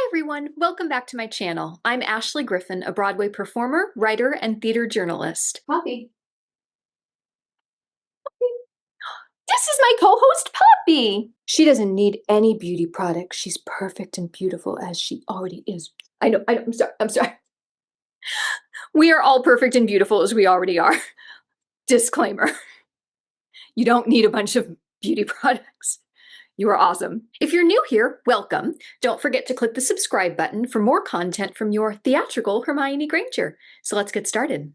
everyone, welcome back to my channel. I'm Ashley Griffin, a Broadway performer, writer, and theater journalist. Poppy. This is my co-host, Poppy. She doesn't need any beauty products. She's perfect and beautiful as she already is. I know, I'm sorry. We are all perfect and beautiful as we already are. Disclaimer. You don't need a bunch of beauty products. You are awesome. If you're new here, welcome. Don't forget to click the subscribe button for more content from your theatrical Hermione Granger. So let's get started.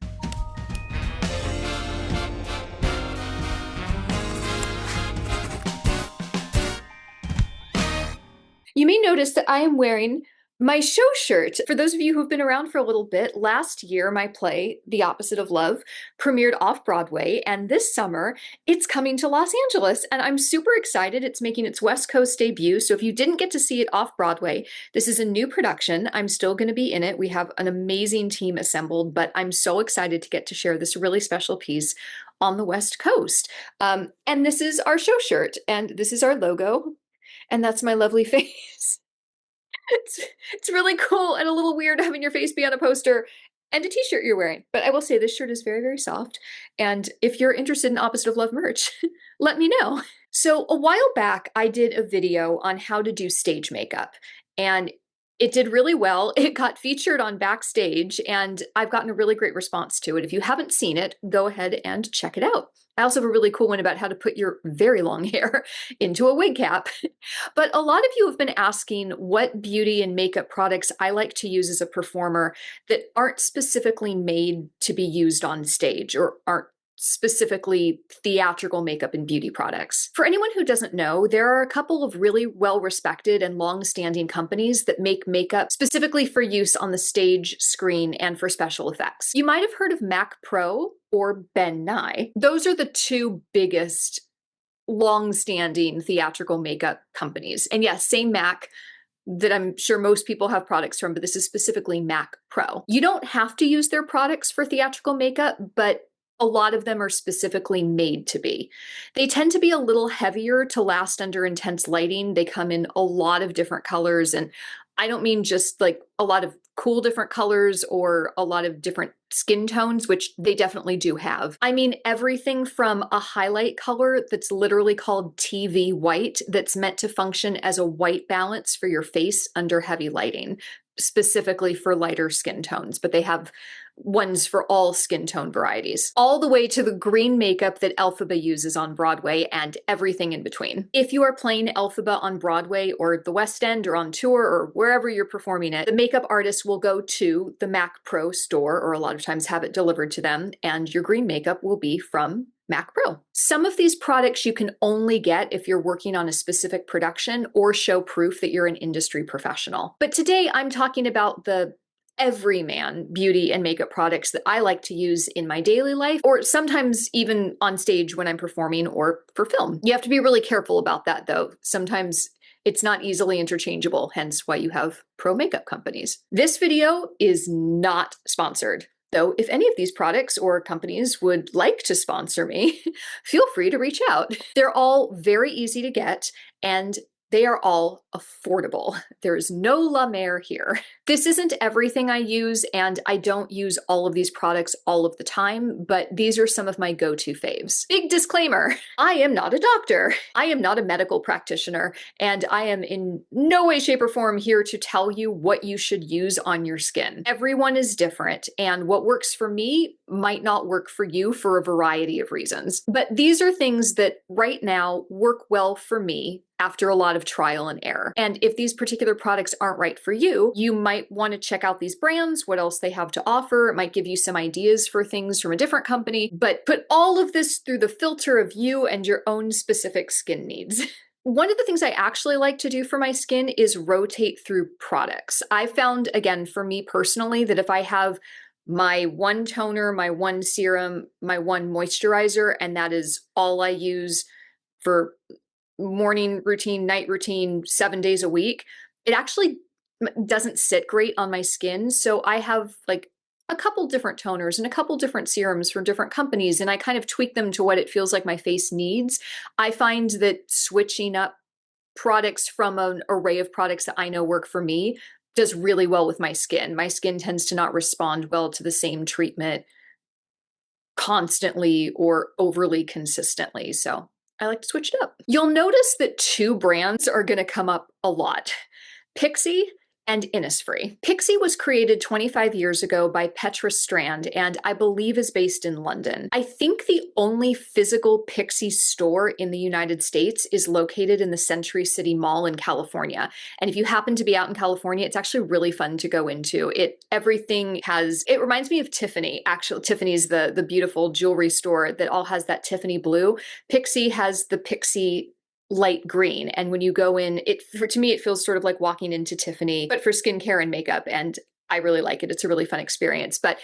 You may notice that I am wearing my show shirt. For those of you who've been around for a little bit, last year my play, The Opposite of Love, premiered off-Broadway, and this summer it's coming to Los Angeles, and I'm super excited. It's making its West Coast debut, so if you didn't get to see it off-Broadway, this is a new production. I'm still going to be in it. We have an amazing team assembled, but I'm so excited to get to share this really special piece on the West Coast. And this is our show shirt, and this is our logo, and that's my lovely face. It's really cool and a little weird having your face be on a poster and a t-shirt you're wearing. But I will say this shirt is very, very soft. And if you're interested in Opposite of Love merch, let me know. So a while back, I did a video on how to do stage makeup. And it did really well. It got featured on Backstage, and I've gotten a really great response to it. If you haven't seen it, go ahead and check it out. I also have a really cool one about how to put your very long hair into a wig cap. But a lot of you have been asking what beauty and makeup products I like to use as a performer that aren't specifically made to be used on stage or aren't specifically theatrical makeup and beauty products. For anyone who doesn't know, there are a couple of really well-respected and long-standing companies that make makeup specifically for use on the stage, screen, and for special effects. You might have heard of MAC Pro or Ben Nye. Those are the two biggest long-standing theatrical makeup companies. And yes, same MAC that I'm sure most people have products from, but this is specifically MAC Pro. You don't have to use their products for theatrical makeup, but a lot of them are specifically made to be. They tend to be a little heavier to last under intense lighting. They come in a lot of different colors, and I don't mean just like a lot of cool different colors or a lot of different skin tones, which they definitely do have. I mean everything from a highlight color that's literally called TV white that's meant to function as a white balance for your face under heavy lighting, specifically for lighter skin tones, but they have ones for all skin tone varieties, all the way to the green makeup that 𝐬𝐵𝐵 uses on Broadway and everything in between. If you are playing 𝐬𝐵𝐵 on Broadway or the West End or on tour or wherever you're performing it, the makeup artist will go to the MAC Pro store, or a lot of times have it delivered to them, and your green makeup will be from MAC Pro. Some of these products you can only get if you're working on a specific production or show proof that you're an industry professional. But today I'm talking about the everyman beauty and makeup products that I like to use in my daily life, or sometimes even on stage when I'm performing or for film. You have to be really careful about that though. Sometimes it's not easily interchangeable, hence why you have pro makeup companies. This video is not sponsored. Though if any of these products or companies would like to sponsor me, feel free to reach out. They're all very easy to get, and they are all affordable. There is no la mer here. This isn't everything I use, and I don't use all of these products all of the time, but these are some of my go-to faves. Big disclaimer, I am not a doctor. I am not a medical practitioner, and I am in no way, shape, or form here to tell you what you should use on your skin. Everyone is different, and what works for me might not work for you for a variety of reasons. But these are things that right now work well for me after a lot of trial and error. And if these particular products aren't right for you, you might want to check out these brands, what else they have to offer. It might give you some ideas for things from a different company, but put all of this through the filter of you and your own specific skin needs. One of the things I actually like to do for my skin is rotate through products. I found, again, for me personally, that if I have my one toner, my one serum, my one moisturizer, and that is all I use for morning routine, night routine, 7 days a week, it actually doesn't sit great on my skin. So I have like a couple different toners and a couple different serums from different companies, and I kind of tweak them to what it feels like my face needs. I find that switching up products from an array of products that I know work for me does really well with my skin. My skin tends to not respond well to the same treatment constantly or overly consistently. So I like to switch it up. You'll notice that two brands are going to come up a lot: Pixi and Innisfree. Pixi was created 25 years ago by Petra Strand and I believe is based in London. I think the only physical Pixi store in the United States is located in the Century City Mall in California. And if you happen to be out in California, it's actually really fun to go into. Everything has, it reminds me of Tiffany. Actually, Tiffany's the beautiful jewelry store that all has that Tiffany blue. Pixi has the Pixi light green. And when you go in, to me, it feels sort of like walking into Tiffany, but for skincare and makeup. And I really like it. It's a really fun experience, but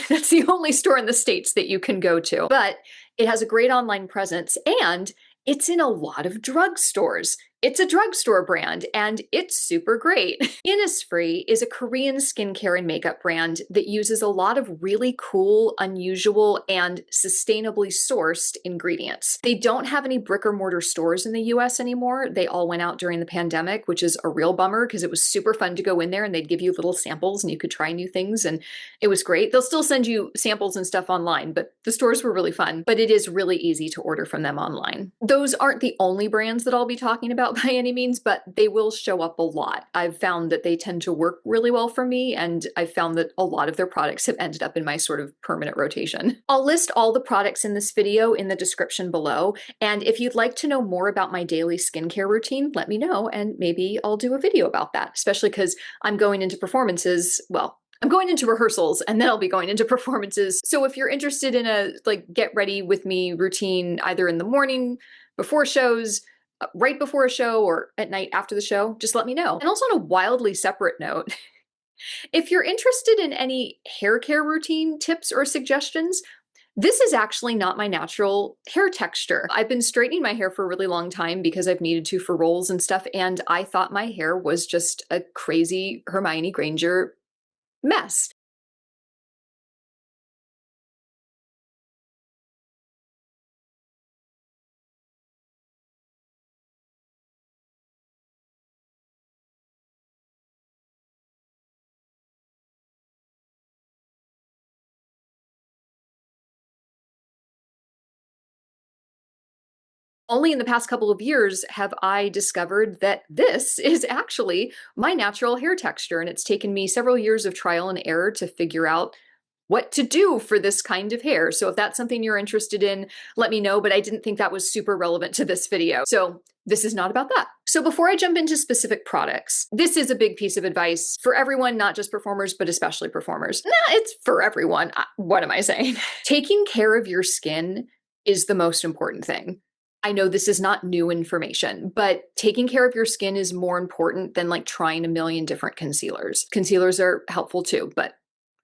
that's the only store in the States that you can go to. But it has a great online presence and it's in a lot of drugstores. It's a drugstore brand and it's super great. Innisfree is a Korean skincare and makeup brand that uses a lot of really cool, unusual, and sustainably sourced ingredients. They don't have any brick or mortar stores in the US anymore. They all went out during the pandemic, which is a real bummer because it was super fun to go in there and they'd give you little samples and you could try new things and it was great. They'll still send you samples and stuff online, but the stores were really fun. But it is really easy to order from them online. Those aren't the only brands that I'll be talking about by any means, but they will show up a lot. I've found that they tend to work really well for me, and I've found that a lot of their products have ended up in my sort of permanent rotation. I'll list all the products in this video in the description below, and if you'd like to know more about my daily skincare routine, let me know, and maybe I'll do a video about that, especially because I'm going into performances, well, I'm going into rehearsals and then I'll be going into performances. So if you're interested in a get ready with me routine, either in the morning, before shows, right before a show, or at night after the show, just let me know. And also on a wildly separate note, if you're interested in any hair care routine tips or suggestions, this is actually not my natural hair texture. I've been straightening my hair for a really long time because I've needed to for roles and stuff, and I thought my hair was just a crazy Hermione Granger mess. Only in the past couple of years have I discovered that this is actually my natural hair texture, and it's taken me several years of trial and error to figure out what to do for this kind of hair. So if that's something you're interested in, let me know, but I didn't think that was super relevant to this video. So this is not about that. So before I jump into specific products, this is a big piece of advice for everyone, not just performers, but especially performers. Nah, it's for everyone. What am I saying? Taking care of your skin is the most important thing. I know this is not new information, but taking care of your skin is more important than trying a million different concealers. Concealers are helpful too, but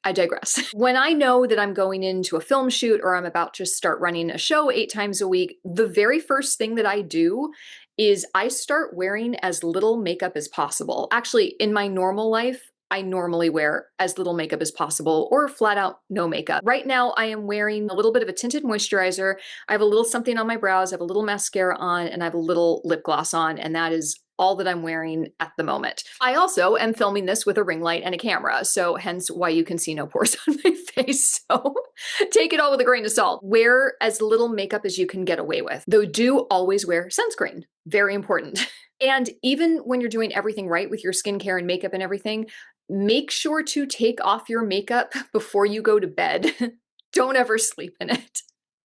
I digress. When I know that I'm going into a film shoot or I'm about to start running a show 8 times a week, the very first thing that I do is I start wearing as little makeup as possible. Actually, in my normal life, I normally wear as little makeup as possible or flat out no makeup. Right now, I am wearing a little bit of a tinted moisturizer. I have a little something on my brows, I have a little mascara on, and I have a little lip gloss on, and that is all that I'm wearing at the moment. I also am filming this with a ring light and a camera, so hence why you can see no pores on my face. So take it all with a grain of salt. Wear as little makeup as you can get away with, though do always wear sunscreen. Very important. And even when you're doing everything right with your skincare and makeup and everything, make sure to take off your makeup before you go to bed. Don't ever sleep in it,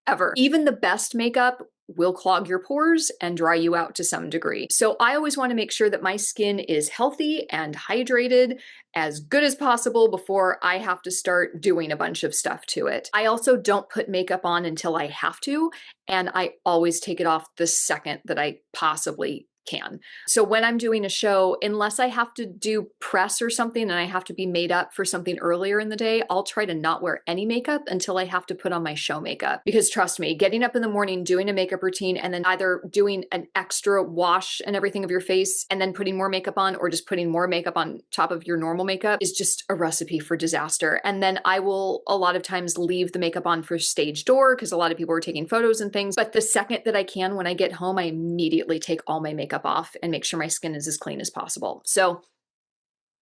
ever. Even the best makeup will clog your pores and dry you out to some degree. So I always want to make sure that my skin is healthy and hydrated as good as possible before I have to start doing a bunch of stuff to it. I also don't put makeup on until I have to, and I always take it off the second that I possibly can. So when I'm doing a show, unless I have to do press or something and I have to be made up for something earlier in the day, I'll try to not wear any makeup until I have to put on my show makeup. Because trust me, getting up in the morning, doing a makeup routine, and then either doing an extra wash and everything of your face and then putting more makeup on, or just putting more makeup on top of your normal makeup is just a recipe for disaster. And then I will a lot of times leave the makeup on for stage door because a lot of people are taking photos and things. But the second that I can, when I get home, I immediately take all my makeup off and make sure my skin is as clean as possible. So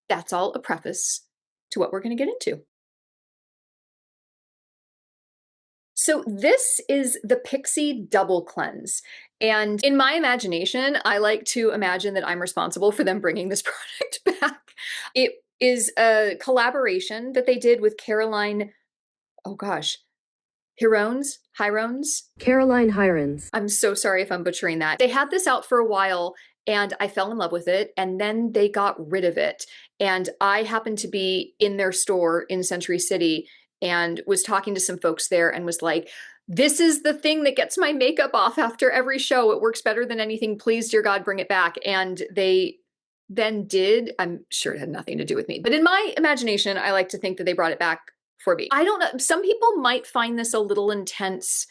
that's all a preface to what we're going to get into. So this is the Pixi Double Cleanse. And in my imagination, I like to imagine that I'm responsible for them bringing this product back. It is a collaboration that they did with Caroline, oh gosh, Caroline Hirons. I'm so sorry if I'm butchering that. They had this out for a while and I fell in love with it, and then they got rid of it. And I happened to be in their store in Century City and was talking to some folks there and was like, this is the thing that gets my makeup off after every show. It works better than anything. Please, dear God, bring it back. And they then did. I'm sure it had nothing to do with me. But in my imagination, I like to think that they brought it back for me. I don't know. Some people might find this a little intense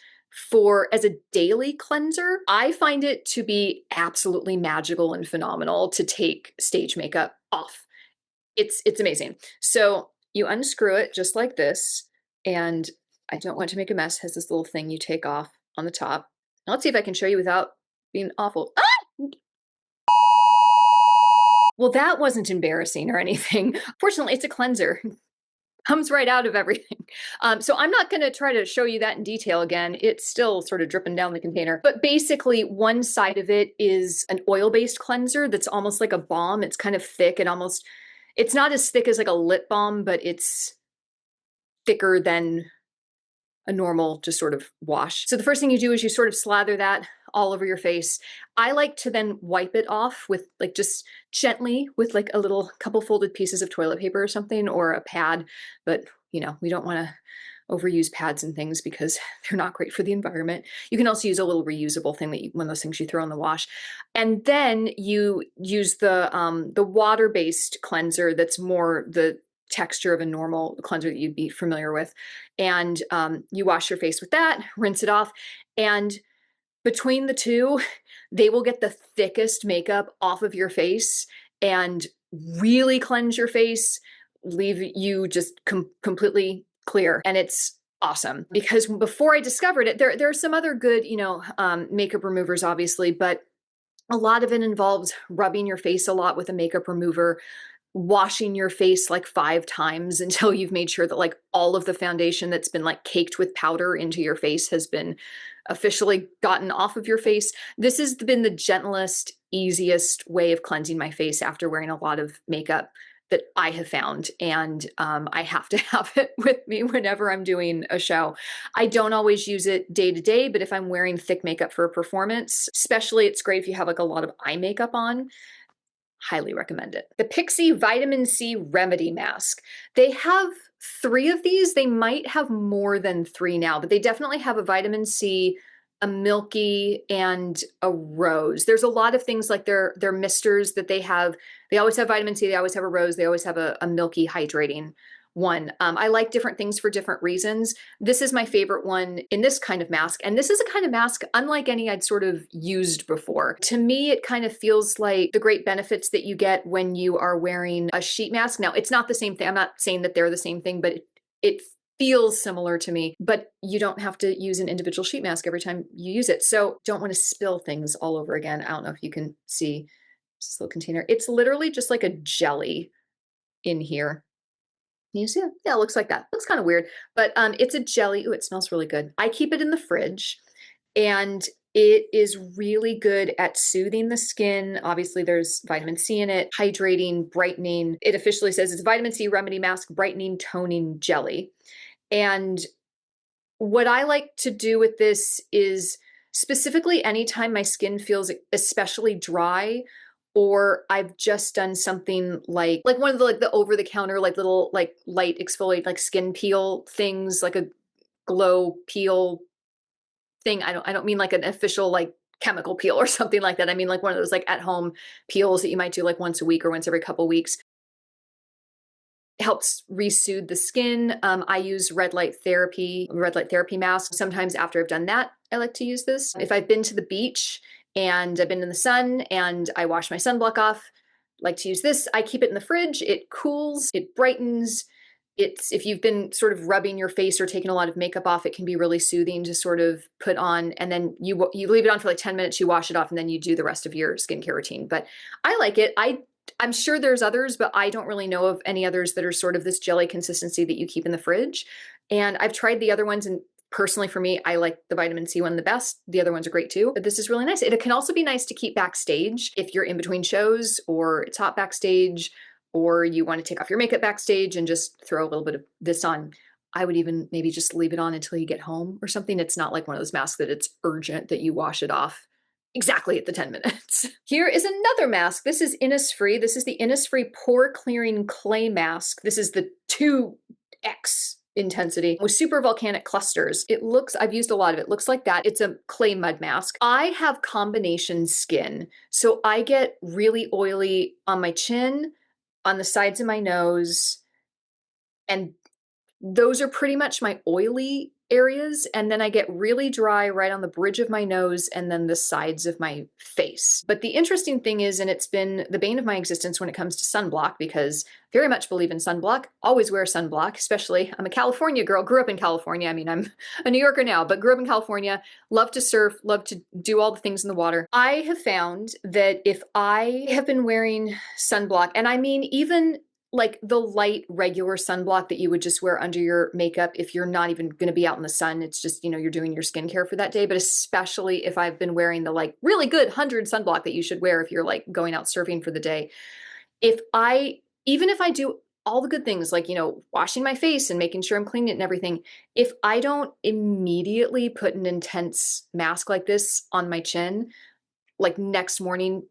as a daily cleanser. I find it to be absolutely magical and phenomenal to take stage makeup off. It's amazing. So you unscrew it just like this, and I don't want to make a mess, has this little thing you take off on the top. Now let's see if I can show you without being awful. Ah! Well, that wasn't embarrassing or anything. Fortunately, it's a cleanser. Comes right out of everything. So I'm not going to try to show you that in detail again. It's still sort of dripping down the container. But basically, one side of it is an oil-based cleanser that's almost like a balm. It's kind of thick. It's not as thick as like a lip balm, but it's thicker than a normal just sort of wash. So the first thing you do is you sort of slather that all over your face. I like to then wipe it off with like just gently with like a little couple folded pieces of toilet paper or something, or a pad. But you know, we don't want to overuse pads and things because they're not great for the environment. You can also use a little reusable thing one of those things you throw in the wash. And then you use the water-based cleanser that's more the texture of a normal cleanser that you'd be familiar with. And you wash your face with that, rinse it off. And between the two, they will get the thickest makeup off of your face and really cleanse your face, leave you just completely clear. And it's awesome, because before I discovered it, there are some other good, makeup removers, obviously, but a lot of it involves rubbing your face a lot with a makeup remover, washing your face like 5 times until you've made sure that like all of the foundation that's been like caked with powder into your face has been officially gotten off of your face. This has been the gentlest, easiest way of cleansing my face after wearing a lot of makeup that I have found. And I have to have it with me whenever I'm doing a show. I don't always use it day to day, but if I'm wearing thick makeup for a performance, especially, it's great if you have like a lot of eye makeup on. Highly recommend it. The Pixi Vitamin C Remedy Mask. They have 3 of these. They might have more than 3 now, but they definitely have a vitamin C, a milky, and a rose. There's a lot of things like their misters that they have. They always have vitamin C, they always have a rose, they always have a milky hydrating one. I like different things for different reasons. This is my favorite one in this kind of mask. And this is a kind of mask unlike any I'd sort of used before. To me, it kind of feels like the great benefits that you get when you are wearing a sheet mask. Now, it's not the same thing. I'm not saying that they're the same thing, but it feels similar to me, but you don't have to use an individual sheet mask every time you use it. So don't want to spill things all over again. I don't know if you can see this little container. It's literally just like a jelly in here. You see it? Yeah, it looks like that. Looks kind of weird, but it's a jelly. Ooh, it smells really good. I keep it in the fridge, and it is really good at soothing the skin. Obviously, there's vitamin C in it, hydrating, brightening. It officially says it's vitamin C remedy mask, brightening, toning jelly. And what I like to do with this is specifically anytime my skin feels especially dry, or I've just done something like one of the like the over the counter like little like light exfoliate like skin peel things, like a glow peel thing. I don't mean like an official like chemical peel or something like that. I mean like one of those like at home peels that you might do like once a week or once every couple weeks. It helps re-soothe the skin. I use red light therapy mask. Sometimes after I've done that, I like to use this. If I've been to the beach and I've been in the sun and I wash my sunblock off, I like to use this. I keep it in the fridge. It cools, it brightens. If you've been sort of rubbing your face or taking a lot of makeup off, it can be really soothing to sort of put on, and then you leave it on for like 10 minutes, you wash it off, and then you do the rest of your skincare routine. But I like it. I I'm sure there's others, but I don't really know of any others that are sort of this jelly consistency that you keep in the fridge. And I've tried the other ones, and personally for me, I like the vitamin C one the best. The other ones are great too, but this is really nice. It can also be nice to keep backstage if you're in between shows or it's hot backstage, or you want to take off your makeup backstage and just throw a little bit of this on. I would even maybe just leave it on until you get home or something. It's not like one of those masks that it's urgent that you wash it off exactly at the 10 minutes. Here is another mask. This is Innisfree. This is the Innisfree Pore Clearing Clay Mask. This is the 2X intensity with super volcanic clusters. It looks, I've used a lot of it, looks like that. It's a clay mud mask. I have combination skin, so I get really oily on my chin, on the sides of my nose, and those are pretty much my oily areas. And then I get really dry right on the bridge of my nose and then the sides of my face. But the interesting thing is, and it's been the bane of my existence when it comes to sunblock, because I very much believe in sunblock, always wear sunblock, especially I'm a California girl, grew up in California. I mean, I'm a New Yorker now, but grew up in California, love to surf, love to do all the things in the water. I have found that if I have been wearing sunblock, and I mean, even like the light regular sunblock that you would just wear under your makeup if you're not even going to be out in the sun, it's just, you know, you're doing your skincare for that day. But especially if I've been wearing the like really good 100 sunblock that you should wear if you're like going out surfing for the day. Even if I do all the good things, like, you know, washing my face and making sure I'm cleaning it and everything, if I don't immediately put an intense mask like this on my chin, like next morning,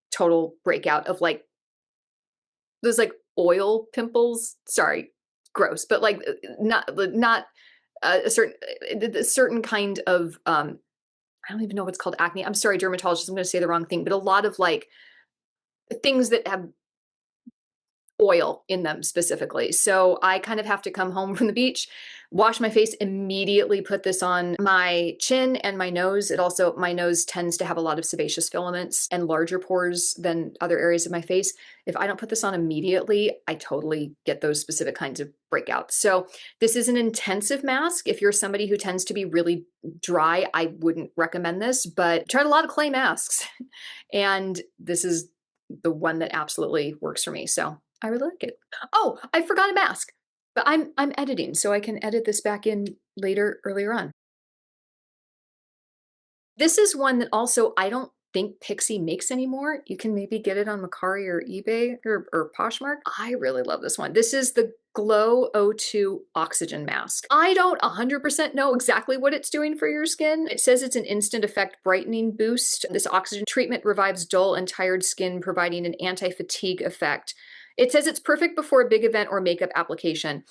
total breakout of like those like oil pimples. Sorry, gross, but like not a certain kind of I don't even know what's called acne. I'm sorry, dermatologist, I'm going to say the wrong thing, but a lot of like things that have oil in them specifically. So I kind of have to come home from the beach, wash my face, immediately put this on my chin and my nose. It also, my nose tends to have a lot of sebaceous filaments and larger pores than other areas of my face. If I don't put this on immediately, I totally get those specific kinds of breakouts. So this is an intensive mask. If you're somebody who tends to be really dry, I wouldn't recommend this, but I've tried a lot of clay masks and this is the one that absolutely works for me. So I really like it. Oh, I forgot a mask, but I'm editing, so I can edit this back in earlier on. This is one that also I don't think Pixi makes anymore. You can maybe get it on Mercari or eBay or Poshmark. I really love this one. This is the Glow O2 Oxygen Mask. I don't 100% know exactly what it's doing for your skin. It says it's an instant effect brightening boost. This oxygen treatment revives dull and tired skin, providing an anti-fatigue effect. It says it's perfect before a big event or makeup application.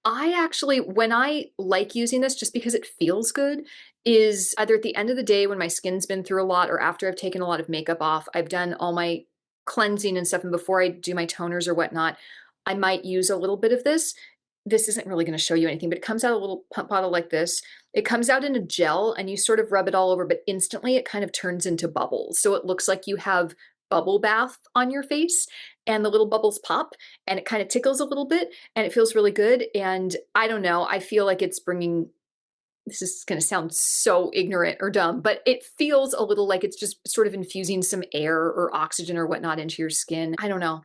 I actually, when I like using this just because it feels good, is either at the end of the day when my skin's been through a lot or after I've taken a lot of makeup off, I've done all my cleansing and stuff, and before I do my toners or whatnot, I might use a little bit of this. This isn't really going to show you anything, but it comes out a little pump bottle like this. It comes out in a gel and you sort of rub it all over, but instantly it kind of turns into bubbles. So it looks like you have bubble bath on your face and the little bubbles pop and it kind of tickles a little bit and it feels really good. And I don't know, I feel like it's bringing, this is going to sound so ignorant or dumb, but it feels a little like it's just sort of infusing some air or oxygen or whatnot into your skin. I don't know.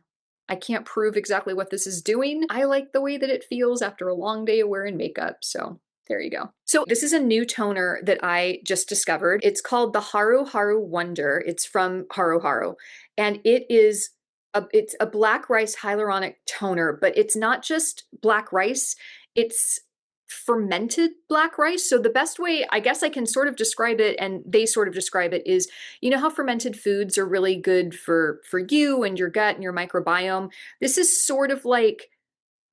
I can't prove exactly what this is doing. I like the way that it feels after a long day of wearing makeup. So there you go. So this is a new toner that I just discovered. It's called the Haru Haru Wonder. It's from Haru Haru. And it's a black rice hyaluronic toner, but it's not just black rice. It's fermented black rice. So the best way, I guess I can sort of describe it, and they sort of describe it, is, you know how fermented foods are really good for you and your gut and your microbiome? This is sort of like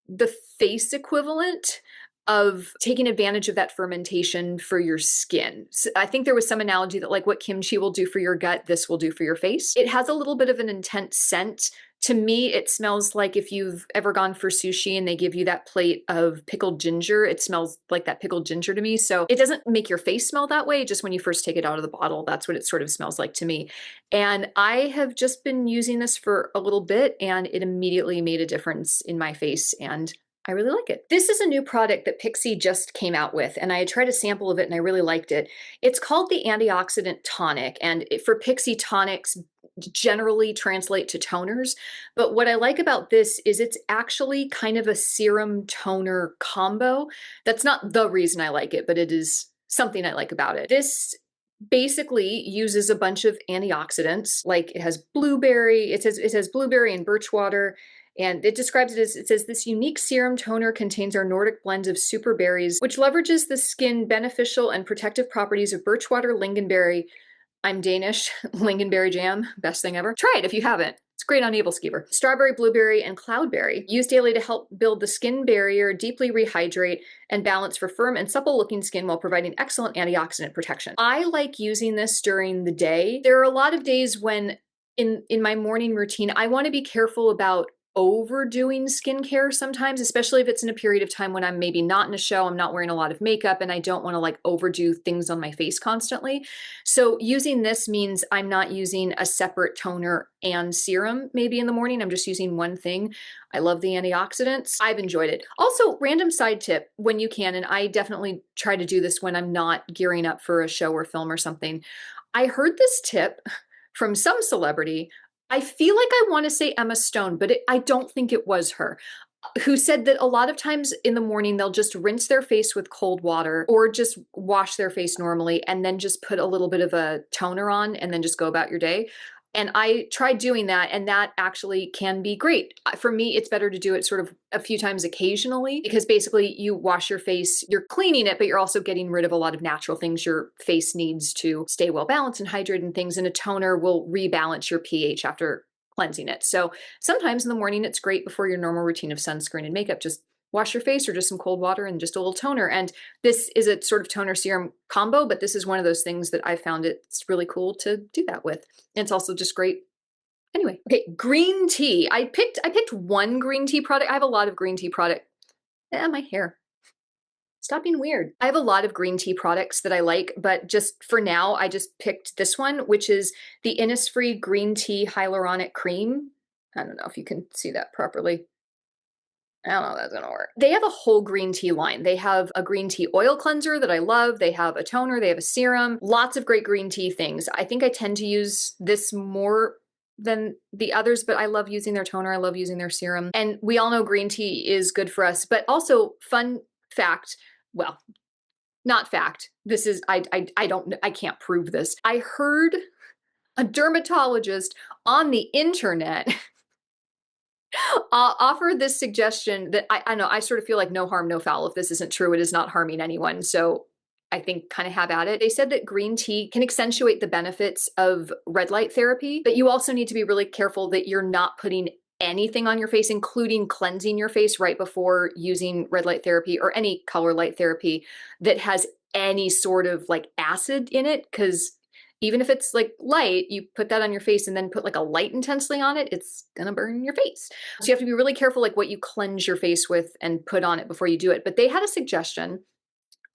the face equivalent of taking advantage of that fermentation for your skin. So I think there was some analogy that like what kimchi will do for your gut, this will do for your face. It has a little bit of an intense scent. To me, it smells like if you've ever gone for sushi and they give you that plate of pickled ginger, it smells like that pickled ginger to me. So it doesn't make your face smell that way. Just when you first take it out of the bottle, that's what it sort of smells like to me. And I have just been using this for a little bit and it immediately made a difference in my face and I really like it. This is a new product that Pixi just came out with, and I had tried a sample of it and I really liked it. It's called the Antioxidant Tonic, and for Pixi, tonics generally translate to toners. But what I like about this is it's actually kind of a serum toner combo. That's not the reason I like it, but it is something I like about it. This basically uses a bunch of antioxidants. Like it has blueberry, it says blueberry and birch water. And it describes it as, it says, this unique serum toner contains our Nordic blends of super berries, which leverages the skin beneficial and protective properties of birchwater, lingonberry. I'm Danish, lingonberry jam, best thing ever. Try it if you haven't. It's great on 𝐬𝐨𝐫𝐞𝐿. Strawberry, blueberry, and cloudberry. Used daily to help build the skin barrier, deeply rehydrate, and balance for firm and supple-looking skin while providing excellent antioxidant protection. I like using this during the day. There are a lot of days when in my morning routine, I want to be careful about overdoing skincare sometimes, especially if it's in a period of time when I'm maybe not in a show, I'm not wearing a lot of makeup, and I don't want to like overdo things on my face constantly. So using this means I'm not using a separate toner and serum maybe in the morning. I'm just using one thing. I love the antioxidants. I've enjoyed it. Also, random side tip when you can, and I definitely try to do this when I'm not gearing up for a show or film or something. I heard this tip from some celebrity. I feel like I want to say Emma Stone, but I don't think it was her, who said that a lot of times in the morning, they'll just rinse their face with cold water or just wash their face normally and then just put a little bit of a toner on and then just go about your day. And I tried doing that, and that actually can be great. For me, it's better to do it sort of a few times occasionally, because basically you wash your face, you're cleaning it, but you're also getting rid of a lot of natural things your face needs to stay well balanced and hydrated and things. And a toner will rebalance your pH after cleansing it. So sometimes in the morning, it's great before your normal routine of sunscreen and makeup. Just wash your face or just some cold water and just a little toner. And this is a sort of toner serum combo, but this is one of those things that I found it's really cool to do that with. And it's also just great. Anyway, okay, green tea. I picked one green tea product. I have a lot of green tea product. My hair. Stop being weird. I have a lot of green tea products that I like, but just for now, I just picked this one, which is the Innisfree Green Tea Hyaluronic Cream. I don't know if you can see that properly. I don't know if that's gonna work. They have a whole green tea line. They have a green tea oil cleanser that I love. They have a toner, they have a serum, lots of great green tea things. I think I tend to use this more than the others, but I love using their toner. I love using their serum. And we all know green tea is good for us, but also fun fact, well, not fact. This is, I can't prove this. I heard a dermatologist on the internet offer this suggestion that I know, I sort of feel like no harm, no foul. If this isn't true, it is not harming anyone. So I think kind of have at it. They said that green tea can accentuate the benefits of red light therapy, but you also need to be really careful that you're not putting anything on your face, including cleansing your face right before using red light therapy or any color light therapy that has any sort of like acid in it. Because even if it's like light, you put that on your face and then put like a light intensely on it, it's gonna burn your face. So you have to be really careful like what you cleanse your face with and put on it before you do it. But they had a suggestion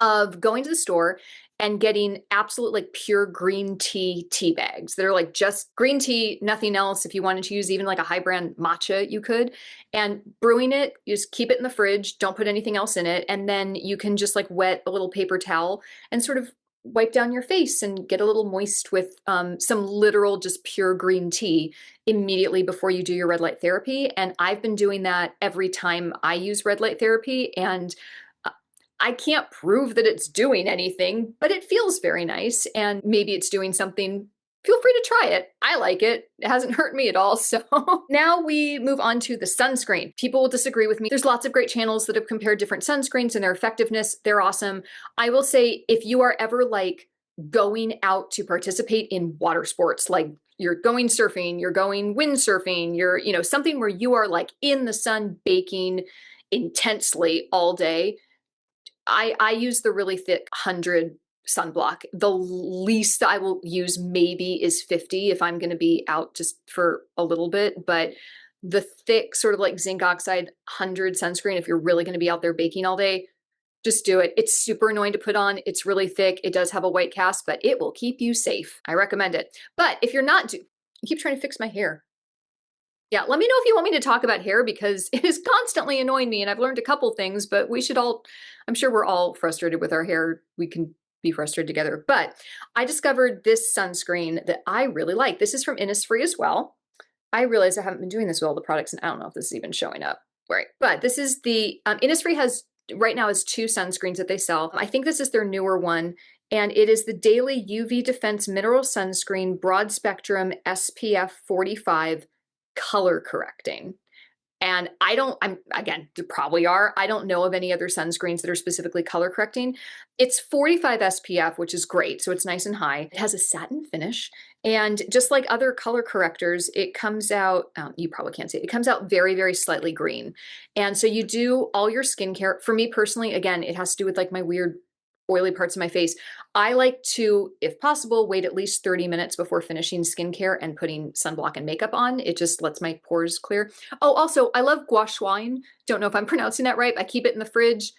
of going to the store and getting absolute like pure green tea bags that are like just green tea, nothing else. If you wanted to use even like a high brand matcha, you could. And brewing it, you just keep it in the fridge, don't put anything else in it. And then you can just like wet a little paper towel and sort of wipe down your face and get a little moist with some literal just pure green tea immediately before you do your red light therapy. And I've been doing that every time I use red light therapy, and I can't prove that it's doing anything, but it feels very nice, and maybe it's doing something. Feel free to try it. I like it. It hasn't hurt me at all. So now we move on to the sunscreen. People will disagree with me. There's lots of great channels that have compared different sunscreens and their effectiveness. They're awesome. I will say, if you are ever like going out to participate in water sports, like you're going surfing, you're going windsurfing, you're, something where you are like in the sun baking intensely all day, I use the really thick 100 sunblock. The least I will use maybe is 50 if I'm going to be out just for a little bit. But the thick sort of like zinc oxide 100 sunscreen, if you're really going to be out there baking all day, just do it. It's super annoying to put on. It's really thick. It does have a white cast, but it will keep you safe. I recommend it. But if you're not, I keep trying to fix my hair. Yeah, let me know if you want me to talk about hair because it is constantly annoying me and I've learned a couple things, but we should all, I'm sure we're all frustrated with our hair. We can be frustrated together. But I discovered this sunscreen that I really like. This is from Innisfree as well. I realize I haven't been doing this with all the products and I don't know if this is even showing up. Right. But this is the, Innisfree has, right now is 2 sunscreens that they sell. I think this is their newer one. And it is the Daily UV Defense Mineral Sunscreen Broad Spectrum SPF 45 color correcting. And again, there probably are. I don't know of any other sunscreens that are specifically color correcting. It's 45 SPF, which is great. So it's nice and high. It has a satin finish. And just like other color correctors, it comes out, you probably can't see it. It comes out very, very slightly green. And so you do all your skincare. For me personally, again, it has to do with like my weird oily parts of my face. I like to, if possible, wait at least 30 minutes before finishing skincare and putting sunblock and makeup on. It just lets my pores clear. Oh, also, I love gua sha. Don't know if I'm pronouncing that right. I keep it in the fridge.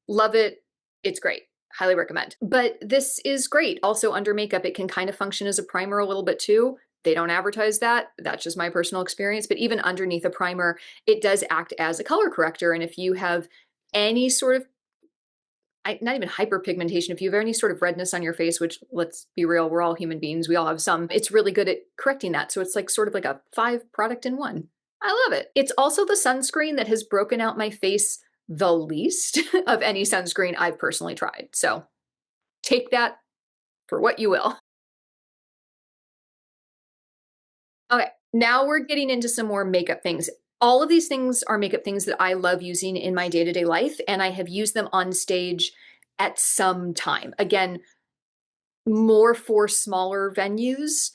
Love it. It's great. Highly recommend. But this is great. Also under makeup, it can kind of function as a primer a little bit too. They don't advertise that. That's just my personal experience. But even underneath a primer, it does act as a color corrector. And if you have any sort of not even hyperpigmentation, if you have any sort of redness on your face, which let's be real, we're all human beings, we all have some, it's really good at correcting that. So it's like sort of like a 5 product in one. I love it. It's also the sunscreen that has broken out my face the least of any sunscreen I've personally tried. So take that for what you will. Okay, now we're getting into some more makeup things. All of these things are makeup things that I love using in my day-to-day life, and I have used them on stage at some time. Again, more for smaller venues.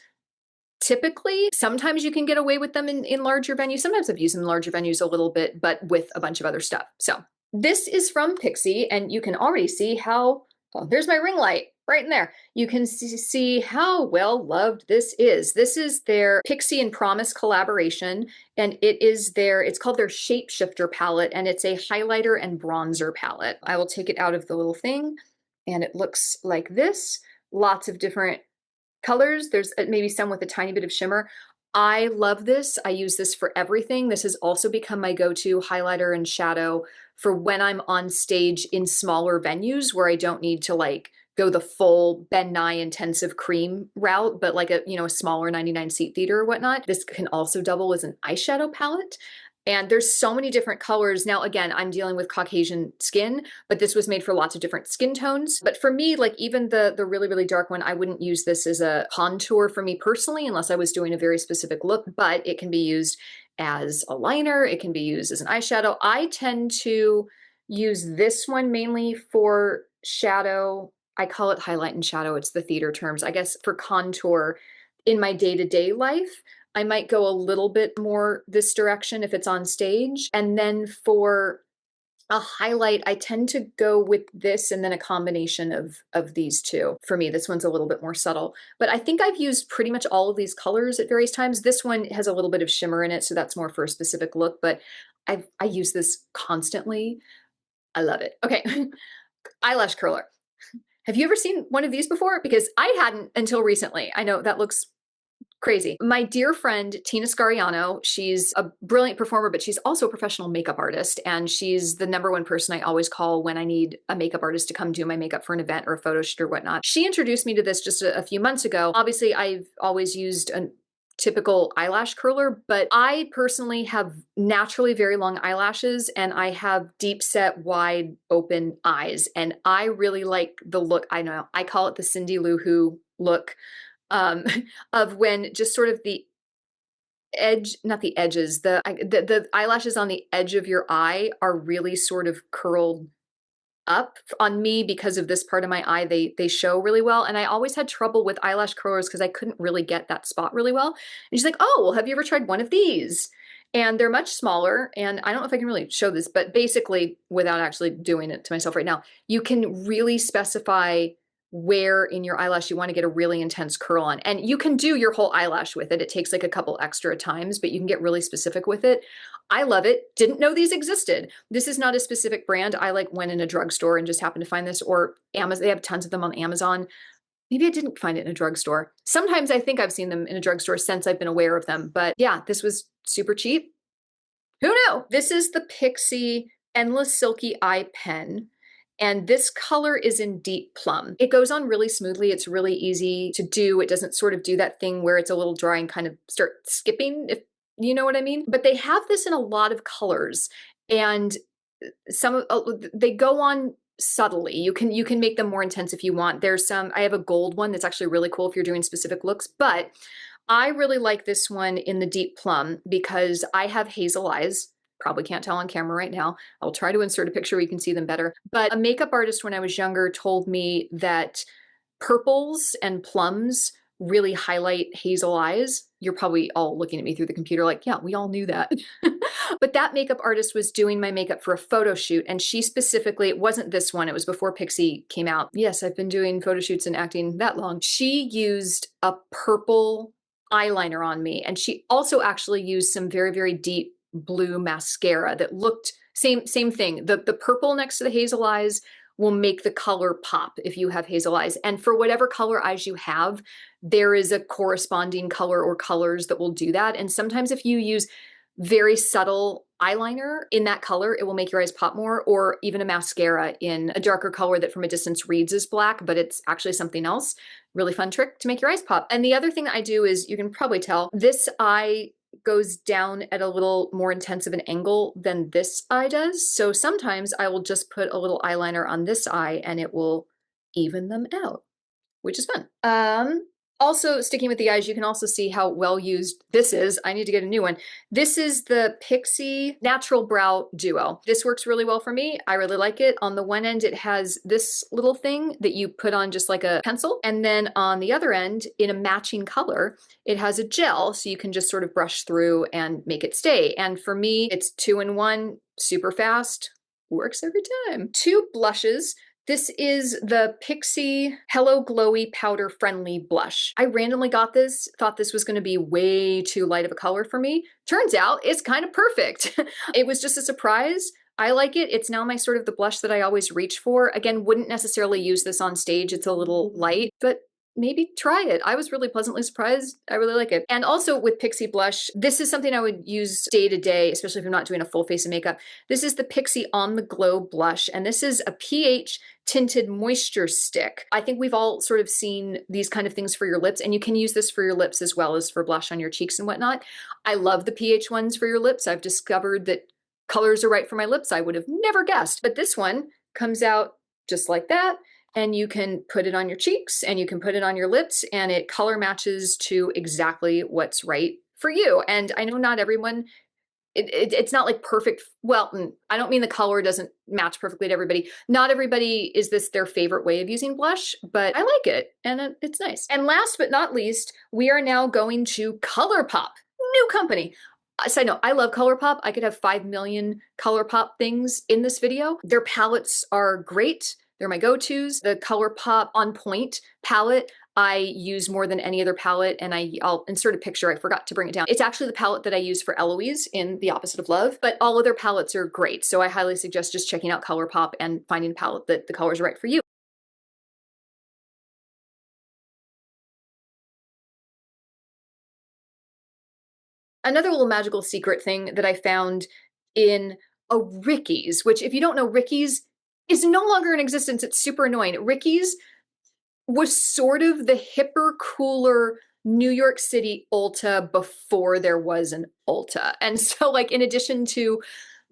Typically, sometimes you can get away with them in larger venues. Sometimes I've used them in larger venues a little bit, but with a bunch of other stuff. So this is from Pixi, and you can already see how, oh, there's my ring light right in there. You can see how well loved this is. This is their Pixi and Promise collaboration, and it's called their Shapeshifter palette, and it's a highlighter and bronzer palette. I will take it out of the little thing, and it looks like this. Lots of different colors. There's maybe some with a tiny bit of shimmer. I love this. I use this for everything. This has also become my go-to highlighter and shadow for when I'm on stage in smaller venues where I don't need to like go the full Ben Nye intensive cream route, but like a smaller 99 seat theater or whatnot. This can also double as an eyeshadow palette. And there's so many different colors. Now, again, I'm dealing with Caucasian skin, but this was made for lots of different skin tones. But for me, like even the really, really dark one, I wouldn't use this as a contour for me personally, unless I was doing a very specific look, but it can be used as a liner. It can be used as an eyeshadow. I tend to use this one mainly for shadow. I call it highlight and shadow. It's the theater terms, I guess, for contour in my day-to-day life. I might go a little bit more this direction if it's on stage. And then for a highlight, I tend to go with this and then a combination of these two. For me, this one's a little bit more subtle. But I think I've used pretty much all of these colors at various times. This one has a little bit of shimmer in it, so that's more for a specific look. But I use this constantly. I love it. Okay, eyelash curler. Have you ever seen one of these before? Because I hadn't until recently. I know that looks crazy. My dear friend, Tina Scariano, she's a brilliant performer, but she's also a professional makeup artist. And she's the #1 person I always call when I need a makeup artist to come do my makeup for an event or a photo shoot or whatnot. She introduced me to this just a few months ago. Obviously, I've always used a typical eyelash curler, but I personally have naturally very long eyelashes and I have deep set, wide open eyes. And I really like the look. I know I call it the Cindy Lou Who look. Of when just sort of the edge, not the edges, the eyelashes on the edge of your eye are really sort of curled up. On me, because of this part of my eye, they show really well. And I always had trouble with eyelash curlers because I couldn't really get that spot really well. And she's like, oh, well, have you ever tried one of these? And they're much smaller. And I don't know if I can really show this, but basically, without actually doing it to myself right now, you can really specify where in your eyelash you want to get a really intense curl on. And you can do your whole eyelash with it. It takes like a couple extra times, but you can get really specific with it. I love it. Didn't know these existed. This is not a specific brand. I like went in a drugstore and just happened to find this, or Amazon. They have tons of them on Amazon. Maybe I didn't find it in a drugstore. Sometimes I think I've seen them in a drugstore since I've been aware of them, but yeah, this was super cheap. Who knew? This is the Pixi Endless Silky Eye Pen. And this color is in Deep Plum. It goes on really smoothly. It's really easy to do. It doesn't sort of do that thing where it's a little dry and kind of start skipping, if you know what I mean. But they have this in a lot of colors, and they go on subtly. You can make them more intense if you want. There's some, I have a gold one that's actually really cool if you're doing specific looks, but I really like this one in the Deep Plum because I have hazel eyes. Probably can't tell on camera right now. I'll try to insert a picture where you can see them better. But a makeup artist when I was younger told me that purples and plums really highlight hazel eyes. You're probably all looking at me through the computer like, yeah, we all knew that. But that makeup artist was doing my makeup for a photo shoot, and she specifically, it wasn't this one, it was before Pixi came out. Yes, I've been doing photo shoots and acting that long. She used a purple eyeliner on me, and she also actually used some very, very deep blue mascara that looked same thing. The purple next to the hazel eyes will make the color pop if you have hazel eyes. And for whatever color eyes you have, there is a corresponding color or colors that will do that. And sometimes if you use very subtle eyeliner in that color, it will make your eyes pop more, or even a mascara in a darker color that from a distance reads as black, but it's actually something else. Really fun trick to make your eyes pop. And the other thing that I do is, you can probably tell, this eye goes down at a little more intensive an angle than this eye does. So sometimes I will just put a little eyeliner on this eye and it will even them out, which is fun. Also, sticking with the eyes, you can also see how well used this is. I need to get a new one. This is the Pixi Natural Brow Duo. This works really well for me. I really like it. On the one end, it has this little thing that you put on just like a pencil. And then on the other end, in a matching color, it has a gel, so you can just sort of brush through and make it stay. And for me, it's 2-in-1, super fast, works every time. Two blushes. This is the Pixi Hello Glowy Powder Friendly Blush. I randomly got this, thought this was gonna be way too light of a color for me. Turns out it's kind of perfect. It was just a surprise. I like it. It's now my sort of the blush that I always reach for. Again, wouldn't necessarily use this on stage. It's a little light, but maybe try it. I was really pleasantly surprised. I really like it. And also with Pixi blush, this is something I would use day to day, especially if I'm not doing a full face of makeup. This is the Pixi On the Glow blush, and this is a pH tinted moisture stick. I think we've all sort of seen these kind of things for your lips, and you can use this for your lips as well as for blush on your cheeks and whatnot. I love the pH ones for your lips. I've discovered that colors are right for my lips. I would have never guessed, but this one comes out just like that. And you can put it on your cheeks and you can put it on your lips, and it color matches to exactly what's right for you. And I know not everyone, it's not like perfect. Well, I don't mean the color doesn't match perfectly to everybody. Not everybody is this their favorite way of using blush, but I like it and it's nice. And last but not least, we are now going to ColourPop, new company. Side note, I love ColourPop. I could have 5 million ColourPop things in this video. Their palettes are great. They're my go-tos. The ColourPop On Point palette I use more than any other palette, and I'll insert a picture. I forgot to bring it down. It's actually the palette that I use for 𝐿oise in The Opposite of Love, but all of their palettes are great. So I highly suggest just checking out ColourPop and finding a palette that the colors are right for you. Another little magical secret thing that I found in a Ricky's, which if you don't know, Ricky's is no longer in existence. It's super annoying. Ricky's was sort of the hipper, cooler New York City Ulta before there was an Ulta. And so like in addition to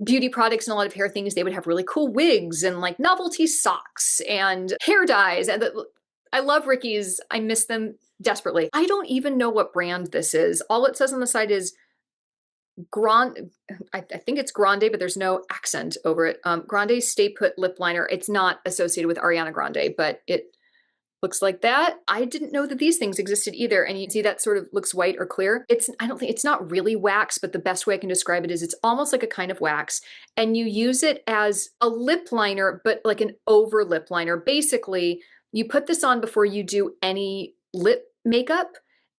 beauty products and a lot of hair things, they would have really cool wigs and like novelty socks and hair dyes. And I love Ricky's. I miss them desperately. I don't even know what brand this is. All it says on the side is Grande, I think it's Grande, but there's no accent over it. Grande Stay Put Lip Liner. It's not associated with Ariana Grande, but it looks like that. I didn't know that these things existed either. And you see that sort of looks white or clear. I don't think, it's not really wax, but the best way I can describe it is it's almost like a kind of wax. And you use it as a lip liner, but like an over lip liner. Basically, you put this on before you do any lip makeup,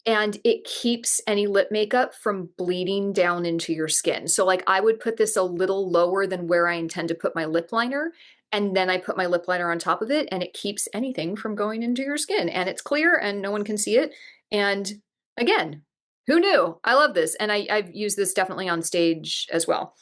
and it keeps any lip makeup from bleeding down into your skin. So like I would put this a little lower than where I intend to put my lip liner, and then I put my lip liner on top of it, and it keeps anything from going into your skin, and it's clear and no one can see it. And again, who knew? I love this, and I've used this definitely on stage as well.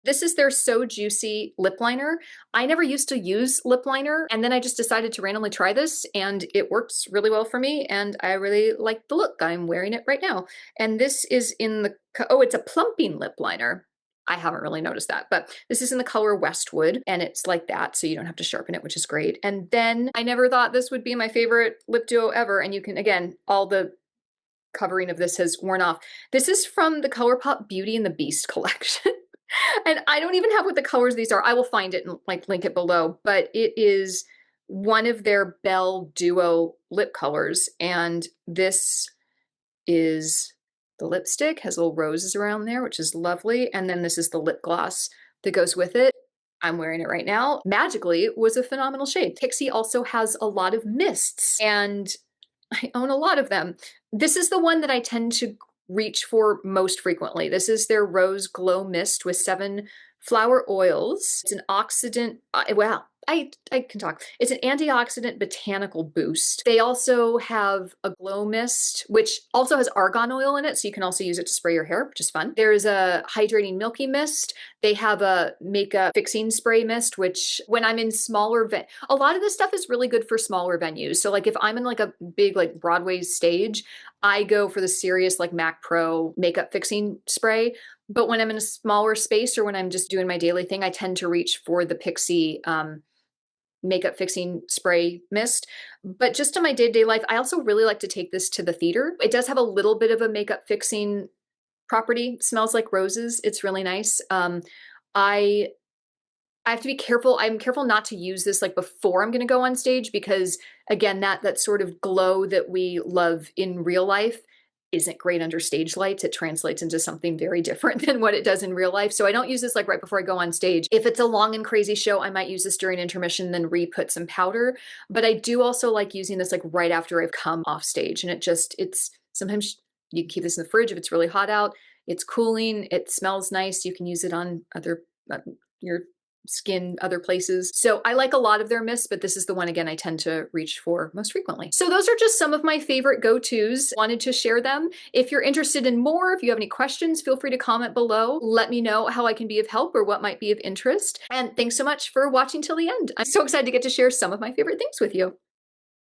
This is their So Juicy lip liner. I never used to use lip liner, and then I just decided to randomly try this, and it works really well for me, and I really like the look. I'm wearing it right now. And this is in the, oh, it's a plumping lip liner. I haven't really noticed that, but this is in the color Westwood, and it's like that, so you don't have to sharpen it, which is great. And then I never thought this would be my favorite lip duo ever, and you can, again, all the covering of this has worn off. This is from the ColourPop Beauty and the Beast collection. And I don't even have what the colors these are. I will find it and like link it below, but it is one of their Belle Duo lip colors. And this is the lipstick, has little roses around there, which is lovely. And then this is the lip gloss that goes with it. I'm wearing it right now. Magically, it was a phenomenal shade. Pixi also has a lot of mists, and I own a lot of them. This is the one that I tend to reach for most frequently. This is their Rose Glow Mist with 7 flower oils. It's an oxidant, well, I can talk. It's an antioxidant botanical boost. They also have a glow mist, which also has argan oil in it, so you can also use it to spray your hair, which is fun. There's a hydrating milky mist. They have a makeup fixing spray mist, which when I'm in smaller, a lot of this stuff is really good for smaller venues. So like if I'm in like a big like Broadway stage, I go for the serious like MAC Pro makeup fixing spray. But when I'm in a smaller space or when I'm just doing my daily thing, I tend to reach for the Pixi makeup fixing spray mist. But just in my day-to-day life, I also really like to take this to the theater. It does have a little bit of a makeup fixing property. It smells like roses. It's really nice. I have to be careful. I'm careful not to use this like before I'm going to go on stage, because again, that sort of glow that we love in real life isn't great under stage lights. It translates into something very different than what it does in real life. So I don't use this like right before I go on stage. If it's a long and crazy show, I might use this during intermission, then re-put some powder. But I do also like using this like right after I've come off stage. And it's sometimes you can keep this in the fridge if it's really hot out. It's cooling. It smells nice. You can use it on other, your skin other places. So I like a lot of their mists, but this is the one, again, I tend to reach for most frequently. So those are just some of my favorite go-tos. Wanted to share them. If you're interested in more, if you have any questions, feel free to comment below. Let me know how I can be of help or what might be of interest. And thanks so much for watching till the end. I'm so excited to get to share some of my favorite things with you.